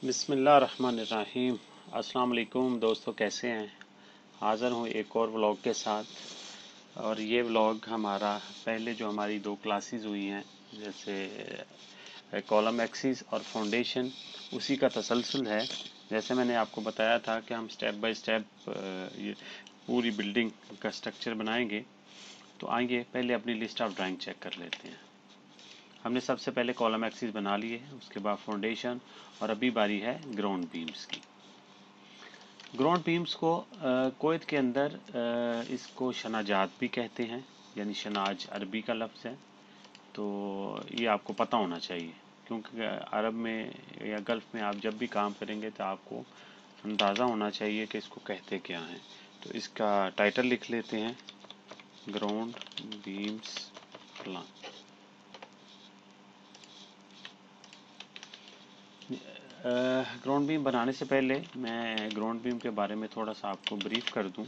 बिस्मिल्लाहिर्रहमानिर्रहीम। अस्सलाम वालेकुम दोस्तों, कैसे हैं। हाज़िर हूँ एक और व्लॉग के साथ। और ये व्लॉग हमारा पहले जो हमारी दो क्लासेस हुई हैं, जैसे कॉलम एक्सिस और फाउंडेशन, उसी का तसलसल है। जैसे मैंने आपको बताया था कि हम स्टेप बाय स्टेप ये पूरी बिल्डिंग का स्ट्रक्चर बनाएंगे। तो आइए पहले अपनी लिस्ट ऑफ ड्राइंग चेक कर लेते हैं। हमने सबसे पहले कॉलम एक्सिस बना लिए, उसके बाद फाउंडेशन, और अभी बारी है ग्राउंड बीम्स की। ग्राउंड बीम्स को कुवैत के अंदर इसको शनाजात भी कहते हैं, यानी शनाज अरबी का लफ्ज़ है। तो ये आपको पता होना चाहिए, क्योंकि अरब में या गल्फ़ में आप जब भी काम करेंगे तो आपको अंदाज़ा होना चाहिए कि इसको कहते क्या हैं। तो इसका टाइटल लिख लेते हैं, ground beams plan. Ground beam बनाने से पहले मैं ग्राउंड बीम के बारे में थोड़ा सा आपको ब्रीफ कर दूं।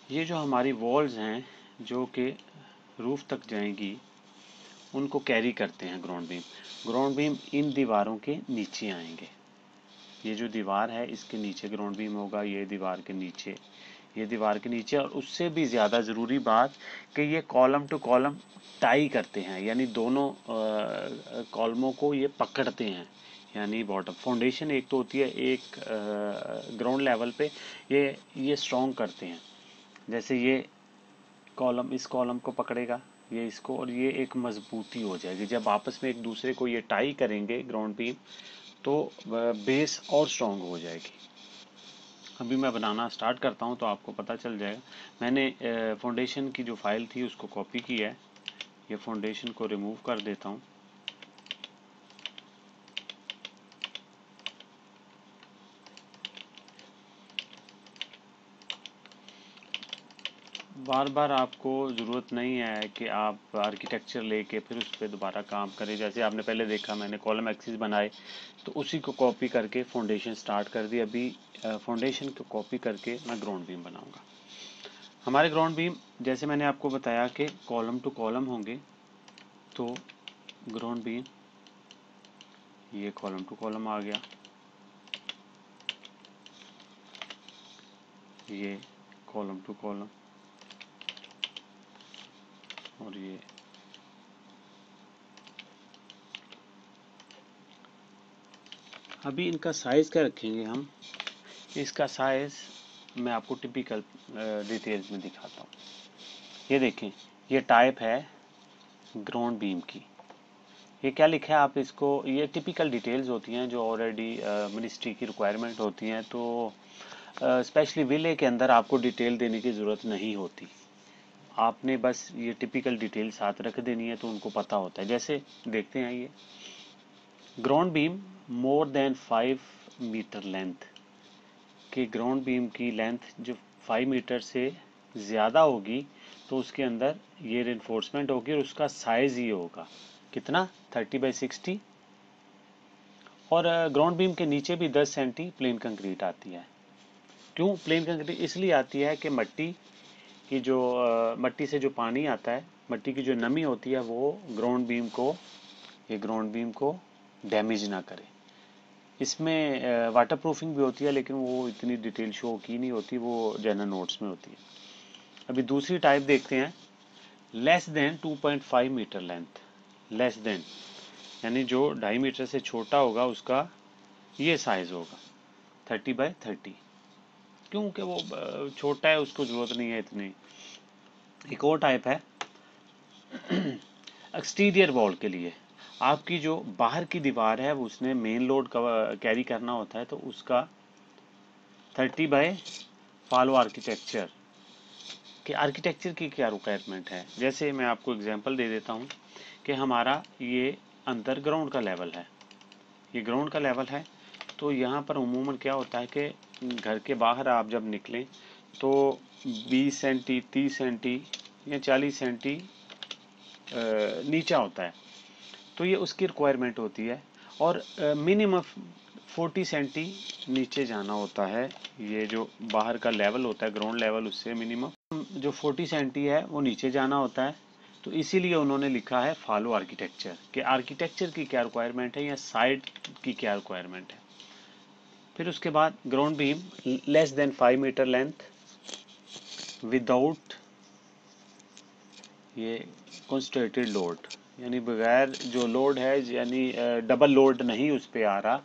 ये जो हमारी वॉल्स हैं जो कि रूफ तक जाएंगी, उनको कैरी करते हैं ग्राउंड बीम। ग्राउंड बीम इन दीवारों के नीचे आएंगे। ये जो दीवार है इसके नीचे ग्राउंड बीम होगा, ये दीवार के नीचे, ये दीवार के नीचे। और उससे भी ज़्यादा ज़रूरी बात कि ये कॉलम टू कॉलम टाई करते हैं, यानी दोनों कॉलमों को ये पकड़ते हैं। यानी बॉटम फाउंडेशन एक तो होती है, एक ग्राउंड लेवल पे ये स्ट्रॉन्ग करते हैं। जैसे ये कॉलम इस कॉलम को पकड़ेगा, ये इसको, और ये एक मजबूती हो जाएगी। जब आपस में एक दूसरे को ये टाई करेंगे ग्राउंड बीम, तो बेस और स्ट्रॉन्ग हो जाएगी। अभी मैं बनाना स्टार्ट करता हूँ तो आपको पता चल जाएगा। मैंने फाउंडेशन की जो फाइल थी उसको कॉपी किया है। ये फाउंडेशन को रिमूव कर देता हूँ। बार बार आपको ज़रूरत नहीं है कि आप आर्किटेक्चर लेके फिर उस पर दोबारा काम करें। जैसे आपने पहले देखा, मैंने कॉलम एक्सिस बनाए तो उसी को कॉपी करके फाउंडेशन स्टार्ट कर दी। अभी फाउंडेशन को कॉपी करके मैं ग्राउंड बीम बनाऊंगा। हमारे ग्राउंड बीम, जैसे मैंने आपको बताया कि कॉलम टू कॉलम होंगे, तो ग्राउंड बीम ये कॉलम टू कॉलम आ गया, ये कॉलम टू कॉलम, और ये अभी इनका साइज़ क्या रखेंगे हम। इसका साइज़ मैं आपको टिपिकल डिटेल्स में दिखाता हूँ। ये देखें, ये टाइप है ग्राउंड बीम की। ये क्या लिखा है आप इसको, ये टिपिकल डिटेल्स होती हैं जो ऑलरेडी मिनिस्ट्री की रिक्वायरमेंट होती हैं। तो स्पेशली विले के अंदर आपको डिटेल देने की ज़रूरत नहीं होती। आपने बस ये टिपिकल डिटेल साथ रख देनी है तो उनको पता होता है। जैसे देखते हैं, ये ground beam more than 5 metre length कि ग्राउंड बीम की लेंथ जो 5 मीटर से ज़्यादा होगी तो उसके अंदर ये रेनफोर्समेंट होगी, और उसका साइज़ ये होगा कितना, 30/60। और ग्राउंड बीम के नीचे भी 10 सेंटी प्लेन कंक्रीट आती है। क्यों प्लेन कंक्रीट इसलिए आती है कि मट्टी की जो मट्टी से जो पानी आता है, मट्टी की जो नमी होती है, वो ग्राउंड बीम को डैमेज ना करे। इसमें वाटर प्रूफिंग भी होती है, लेकिन वो इतनी डिटेल शो की नहीं होती, वो जनरल नोट्स में होती है। अभी दूसरी टाइप देखते हैं, less than 2.5 metre length. Less than यानी जो 2.5 मीटर से छोटा होगा उसका ये साइज होगा 30/30, क्योंकि वो छोटा है, उसको जरूरत नहीं है इतनी। एक और टाइप है एक्सटीरियर वॉल के लिए। आपकी जो बाहर की दीवार है उसने मेन लोड कैरी करना होता है, तो उसका 30 फॉलो आर्किटेक्चर कि आर्किटेक्चर की क्या रिक्वायरमेंट है। जैसे मैं आपको एग्जांपल दे देता हूँ कि हमारा ये अंदर ग्राउंड का लेवल है, ये ग्राउंड का लेवल है। तो यहाँ पर उमूमन क्या होता है कि घर के बाहर आप जब निकलें तो 20 सेंटी, 30 सेंटी या 40 सेंटी नीचा होता है, तो ये उसकी रिक्वायरमेंट होती है। और मिनिमम 40 सेंटी नीचे जाना होता है। ये जो बाहर का लेवल होता है ग्राउंड लेवल, उससे मिनिमम जो 40 सेंटी है वो नीचे जाना होता है। तो इसीलिए उन्होंने लिखा है फॉलो आर्किटेक्चर, कि आर्किटेक्चर की क्या रिक्वायरमेंट है या साइट की क्या रिक्वायरमेंट है। फिर उसके बाद ground beam less than 5 metre length without ये कंस्ट्रेटेड लोड, यानी बगैर जो लोड है, यानी डबल लोड नहीं उस पर आ रहा,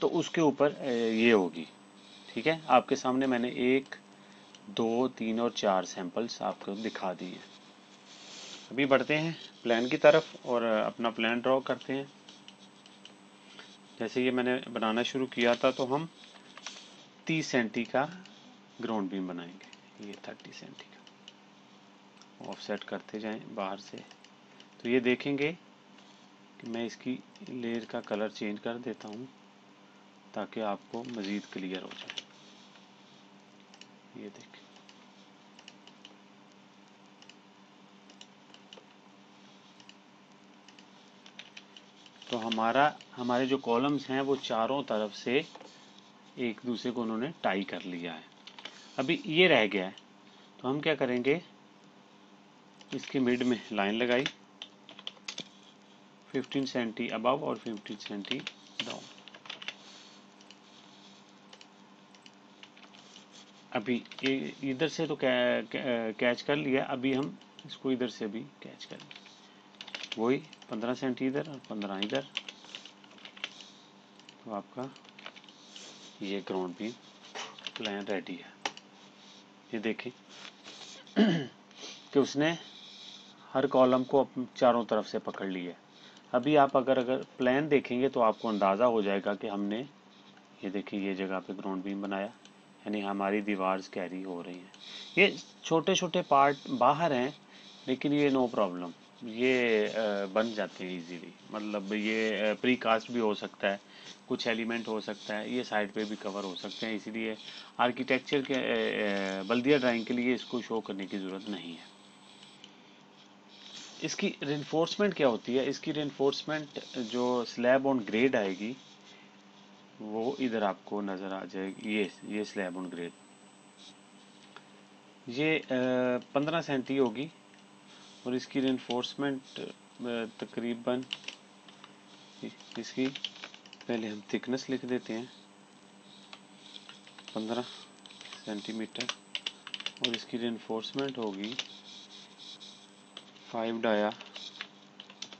तो उसके ऊपर ये होगी। ठीक है, आपके सामने मैंने 1, 2, 3 और 4 सैंपल्स आपको दिखा दिए। अभी बढ़ते हैं प्लान की तरफ और अपना प्लान ड्रॉ करते हैं। जैसे ये मैंने बनाना शुरू किया था, तो हम 30 सेंटी का ग्राउंड बीम बनाएंगे। ये 30 सेंटी का ऑफसेट करते जाएं बाहर से। तो ये देखेंगे कि मैं इसकी लेयर का कलर चेंज कर देता हूँ ताकि आपको मज़ीद क्लियर हो जाए। ये देखें, तो हमारे जो कॉलम्स हैं वो चारों तरफ से एक दूसरे को उन्होंने टाई कर लिया है। अभी ये रह गया है, तो हम क्या करेंगे, इसके मिड में लाइन लगाई 15 सेंटी अबव और 15 सेंटी डाउन। अभी इधर से तो कैच कर लिया, अभी हम इसको इधर से भी कैच कर लें। वही 15 सेंटी इधर और 15 इधर। तो आपका ये ग्राउंड बीम प्लान रेडी है। ये देखें कि उसने हर कॉलम को चारों तरफ से पकड़ लिया। अभी आप अगर प्लान देखेंगे तो आपको अंदाज़ा हो जाएगा कि हमने, ये देखिए, ये जगह पे ग्राउंड बीम बनाया, यानी हमारी दीवार्स कैरी हो रही हैं। ये छोटे छोटे पार्ट बाहर हैं, लेकिन ये नो प्रॉब्लम, ये बन जाते हैं इजीली। मतलब ये प्री कास्ट भी हो सकता है, कुछ एलिमेंट हो सकता है, ये साइड पे भी कवर हो सकते हैं। इसीलिए आर्किटेक्चर के बल्दिया ड्राइंग के लिए इसको शो करने की ज़रूरत नहीं है। इसकी रेनफोर्समेंट क्या होती है, इसकी रेनफोर्समेंट जो स्लैब ऑन ग्रेड आएगी वो इधर आपको नज़र आ जाएगी। ये स्लैब ऑन ग्रेड, ये 15 सेंटी होगी और इसकी रेनफोर्समेंट तकरीबन, इसकी पहले हम थिकनेस लिख देते हैं 15 सेंटीमीटर, और इसकी रेनफोर्समेंट होगी 5 dia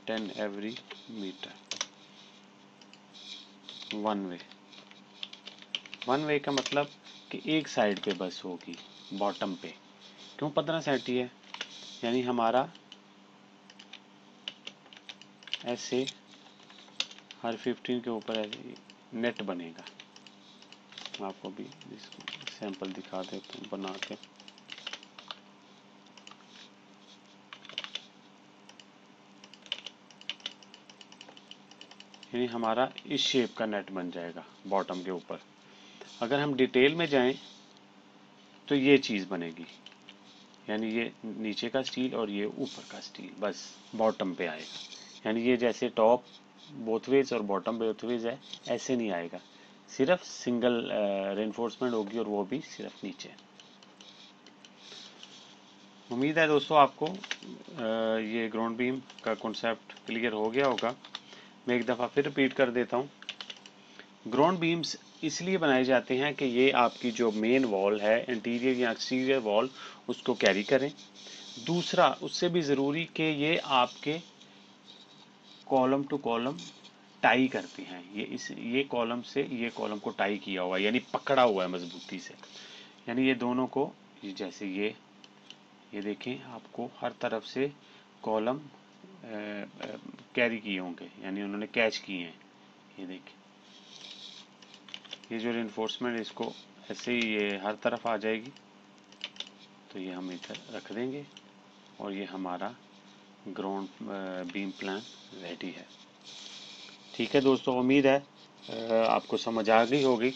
10 every metre. One way का मतलब कि एक साइड पे बस होगी, बॉटम पे। क्यों 15 सेंटी है, यानी हमारा ऐसे हर 15 के ऊपर ऐसे नेट बनेगा। आपको भी सैंपल दिखा देता हूँ बना के। यानी हमारा इस शेप का नेट बन जाएगा बॉटम के ऊपर। अगर हम डिटेल में जाएं तो ये चीज़ बनेगी, यानी ये नीचे का स्टील और ये ऊपर का स्टील बस बॉटम पे आएगा। यानी ये जैसे टॉप बोथ वेज और बॉटम बोथ वेज है, ऐसे नहीं आएगा। सिर्फ सिंगल रेनफोर्समेंट होगी और वो भी सिर्फ नीचे। उम्मीद है दोस्तों आपको ये ग्राउंड बीम का कॉन्सेप्ट क्लियर हो गया होगा। मैं एक दफ़ा फिर रिपीट कर देता हूँ। ग्राउंड बीम्स इसलिए बनाए जाते हैं कि ये आपकी जो मेन वॉल है, इंटीरियर या एक्सटीरियर वॉल, उसको कैरी करें। दूसरा, उससे भी ज़रूरी कि ये आपके कॉलम टू कॉलम टाई करते हैं। ये कॉलम से ये कॉलम को टाई किया हुआ है, यानी पकड़ा हुआ है मजबूती से। यानी ये दोनों को, जैसे ये देखें, आपको हर तरफ से कॉलम कैरी किए होंगे, यानी उन्होंने कैच किए हैं। ये देखें, ये जो रेनफोर्समेंट, इसको ऐसे ही ये हर तरफ आ जाएगी। तो ये हम इधर रख देंगे और ये हमारा ग्राउंड बीम प्लान रेडी है। ठीक है दोस्तों, उम्मीद है आपको समझ आ गई होगी।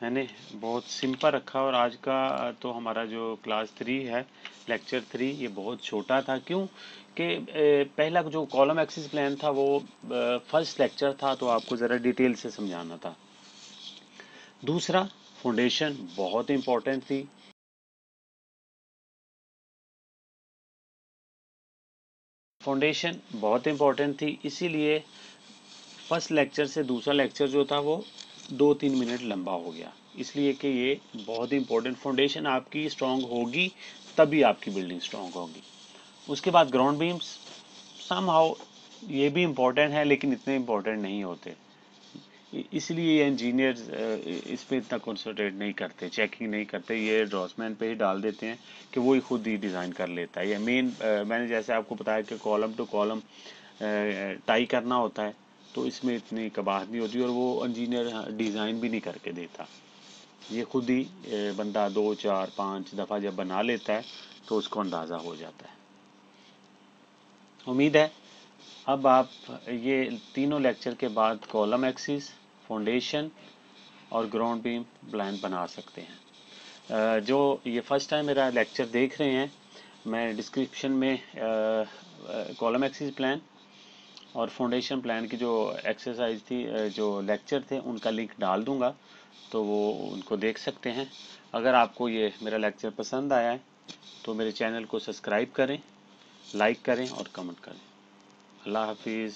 मैंने बहुत सिंपल रखा, और आज का तो हमारा जो क्लास 3 है, लेक्चर 3, ये बहुत छोटा था। क्यों कि पहला जो कॉलम एक्सिस प्लान था वो फर्स्ट लेक्चर था, तो आपको ज़रा डिटेल से समझाना था। दूसरा, फाउंडेशन बहुत इंपॉर्टेंट थी। फाउंडेशन बहुत इम्पोर्टेंट थी, इसीलिए फर्स्ट लेक्चर से दूसरा लेक्चर जो था वो 2-3 मिनट लंबा हो गया, इसलिए कि ये बहुत ही इम्पोर्टेंट, फाउंडेशन आपकी स्ट्रांग होगी तभी आपकी बिल्डिंग स्ट्रांग होगी। उसके बाद ग्राउंड बीम्स समहाउ ये भी इम्पोर्टेंट है लेकिन इतने इम्पोर्टेंट नहीं होते, इसलिए इंजीनियर्स इस पे इतना कंसंट्रेट नहीं करते, चेकिंग नहीं करते, ये ड्रॉसमैन पे ही डाल देते हैं कि वो ही खुद ही डिज़ाइन कर लेता है। ये मेन मैंने जैसे आपको बताया कि कॉलम टू कॉलम टाई करना होता है, तो इसमें इतनी कबाहट नहीं होती और वो इंजीनियर डिज़ाइन भी नहीं करके देता, ये खुद ही बंदा 2-4-5 दफ़ा जब बना लेता है तो उसको अंदाज़ा हो जाता है। उम्मीद है अब आप ये तीनों लेक्चर के बाद कॉलम एक्सिस, फाउंडेशन और ग्राउंड बीम प्लान बना सकते हैं। जो ये फर्स्ट टाइम मेरा लेक्चर देख रहे हैं, मैं डिस्क्रिप्शन में कॉलम एक्सिस प्लान और फाउंडेशन प्लान की जो एक्सरसाइज थी, जो लेक्चर थे, उनका लिंक डाल दूंगा, तो वो उनको देख सकते हैं। अगर आपको ये मेरा लेक्चर पसंद आया है तो मेरे चैनल को सब्सक्राइब करें, लाइक करें और कमेंट करें। अल्लाह हाफिज़।